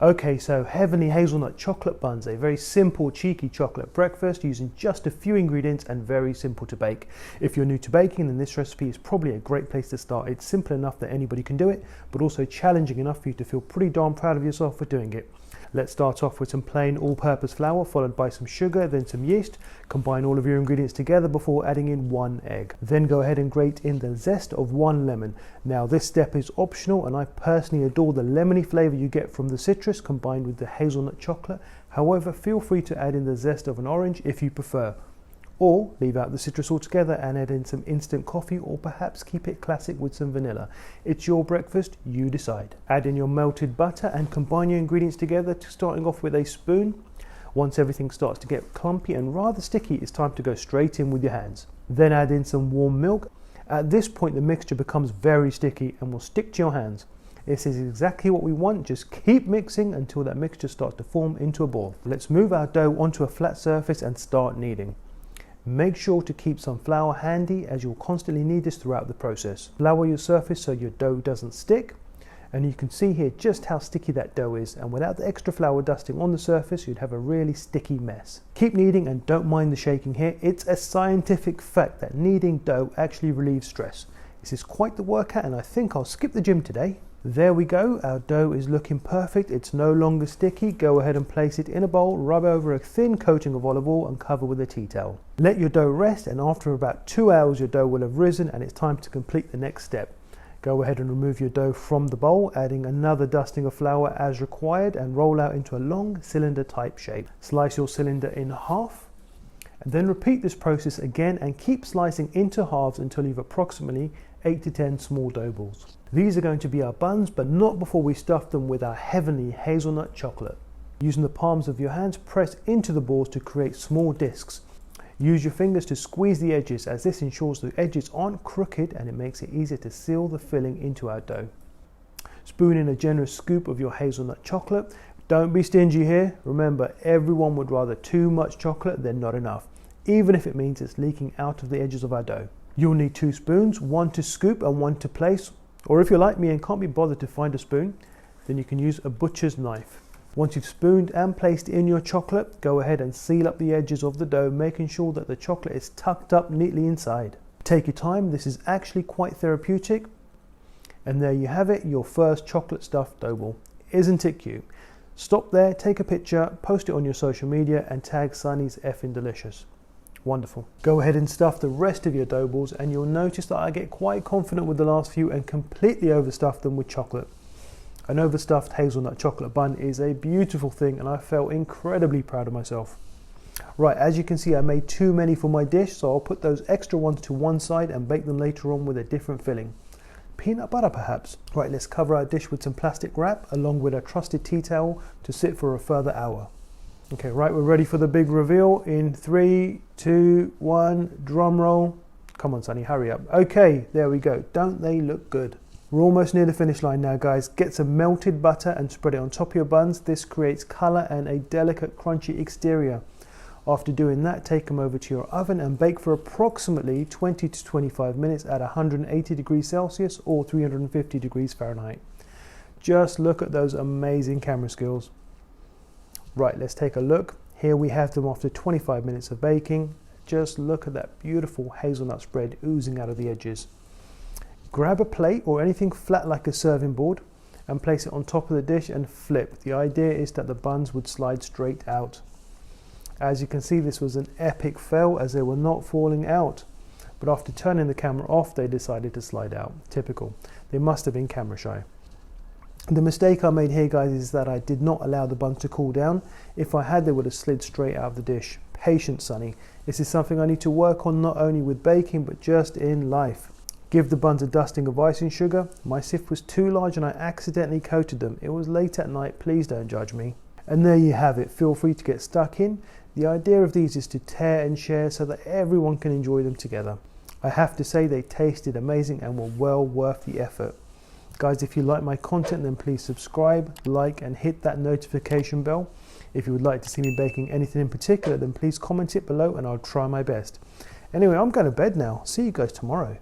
Okay, so Heavenly Hazelnut chocolate buns, a very simple, cheeky chocolate breakfast using just a few ingredients and very simple to bake. If you're new to baking, then this recipe is probably a great place to start. It's simple enough that anybody can do it, but also challenging enough for you to feel pretty darn proud of yourself for doing it. Let's start off with some plain all-purpose flour, followed by some sugar, then some yeast. Combine all of your ingredients together before adding in 1 egg. Then go ahead and grate in the zest of 1 lemon. Now this step is optional, and I personally adore the lemony flavour you get from the citrus combined with the hazelnut chocolate. However, feel free to add in the zest of an orange if you prefer. Or leave out the citrus altogether and add in some instant coffee, or perhaps keep it classic with some vanilla. It's your breakfast, you decide. Add in your melted butter and combine your ingredients together, starting off with a spoon. Once everything starts to get clumpy and rather sticky, it's time to go straight in with your hands. Then add in some warm milk. At this point the mixture becomes very sticky and will stick to your hands. This is exactly what we want. Just keep mixing until that mixture starts to form into a ball. Let's move our dough onto a flat surface and start kneading. Make sure to keep some flour handy, as you'll constantly need this throughout the process. Flour your surface so your dough doesn't stick, and you can see here just how sticky that dough is, and without the extra flour dusting on the surface you'd have a really sticky mess. Keep kneading and don't mind the shaking here. It's a scientific fact that kneading dough actually relieves stress. This is quite the workout, and I think I'll skip the gym today. There we go, our dough is looking perfect. It's no longer sticky. Go ahead and place it in a bowl, rub over a thin coating of olive oil and cover with a tea towel. Let your dough rest, and after about 2 hours your dough will have risen and it's time to complete the next step. Go ahead and remove your dough from the bowl, adding another dusting of flour as required, and roll out into a long cylinder type shape. Slice your cylinder in half, and then repeat this process again and keep slicing into halves until you've approximately 8 to 10 small dough balls. These are going to be our buns, but not before we stuff them with our Heavenly Hazelnut chocolate. Using the palms of your hands, press into the balls to create small discs. Use your fingers to squeeze the edges, as this ensures the edges aren't crooked and it makes it easier to seal the filling into our dough. Spoon in a generous scoop of your hazelnut chocolate. Don't be stingy here. Remember, everyone would rather too much chocolate than not enough, even if it means it's leaking out of the edges of our dough. You'll need 2 spoons, one to scoop and one to place. Or if you're like me and can't be bothered to find a spoon, then you can use a butcher's knife. Once you've spooned and placed in your chocolate, go ahead and seal up the edges of the dough, making sure that the chocolate is tucked up neatly inside. Take your time, this is actually quite therapeutic. And there you have it, your first chocolate stuffed dough ball. Isn't it cute? Stop there, take a picture, post it on your social media and tag Sunny's effing delicious. Wonderful. Go ahead and stuff the rest of your dough balls, and you'll notice that I get quite confident with the last few and completely overstuff them with chocolate. An overstuffed hazelnut chocolate bun is a beautiful thing, and I felt incredibly proud of myself. Right, as you can see I made too many for my dish, so I'll put those extra ones to one side and bake them later on with a different filling. Peanut butter perhaps. Right, let's cover our dish with some plastic wrap along with a trusted tea towel to sit for a further hour. Okay, right, we're ready for the big reveal in 3, 2, 1, drum roll. Come on, Sonny, hurry up. Okay, there we go. Don't they look good? We're almost near the finish line now, guys. Get some melted butter and spread it on top of your buns. This creates color and a delicate, crunchy exterior. After doing that, take them over to your oven and bake for approximately 20 to 25 minutes at 180 degrees Celsius or 350 degrees Fahrenheit. Just look at those amazing camera skills. Right, let's take a look. Here we have them after 25 minutes of baking. Just look at that beautiful hazelnut spread oozing out of the edges. Grab a plate or anything flat like a serving board and place it on top of the dish and flip. The idea is that the buns would slide straight out. As you can see, this was an epic fail as they were not falling out. But after turning the camera off, they decided to slide out. Typical. They must have been camera shy. The mistake I made here, guys, is that I did not allow the buns to cool down. If I had, they would have slid straight out of the dish. Patience, Sonny. This is something I need to work on, not only with baking, but just in life. Give the buns a dusting of icing sugar. My sieve was too large and I accidentally coated them. It was late at night, please don't judge me. And there you have it. Feel free to get stuck in. The idea of these is to tear and share so that everyone can enjoy them together. I have to say they tasted amazing and were well worth the effort. Guys, if you like my content, then please subscribe, like, and hit that notification bell. If you would like to see me baking anything in particular, then please comment it below and I'll try my best. Anyway, I'm going to bed now. See you guys tomorrow.